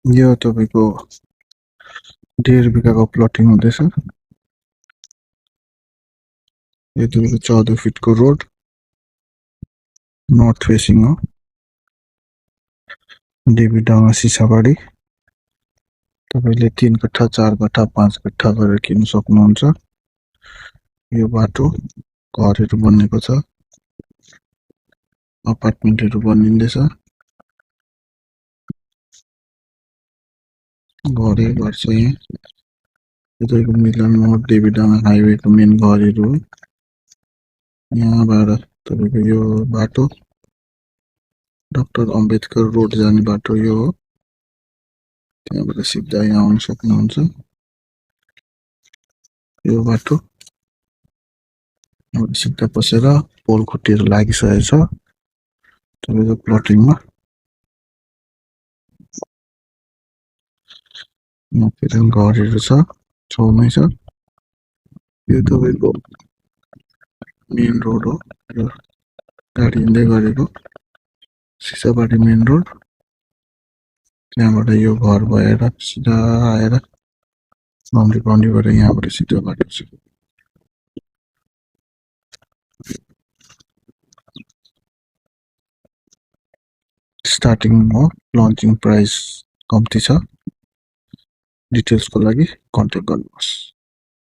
यो तपाईको 1.5 बिघाको प्लटिङ हुँदैछ। यो तपाईको 14 फिटको रोड नर्थ फेसिङ हो। देवीडाँगा सिसाबाडी। तपाईले 3 कट्ठा 4 कट्ठा 5 कट्ठा गरेर किन्न सक्नुहुन्छ। यो बाटो घरहरु बनेको छ, अपार्टमेन्टहरु बनिँदैछ। घरै घर छ यहाँ। यो तपाईको मिलन मोड देवीडाँगा हाइवेको मेन घरहरु हो। यहाँबाट तपाईको यो बाटो डाक्टर अम्बेडकर रोड जाने बाटो यो हो। त्यहाँबाट सिधा यहाँ आउन सक्नुहुन्छ। यो बाटो सिधा पसेर पोल खुट्टीहरु लागिसकेको छ तपाईको प्लटिङमा। यहाँ फेरि घरहरु छ, छेउमै छ। यो तपाईको मेन रोड हो। यो गाडी हिँड्दै गरेको सिसाबाडी मेन रोड। त्यहाँबाट यो घर भएर सिधा आएर बाउन्ड्री गरेर यहाँबाट सिधा बाटो छ। स्टार्टिङ हो, लन्चिङ प्राइस कम्ती छ। डिटेल्सको लागि कन्ट्याक्ट गर्नुहोस्।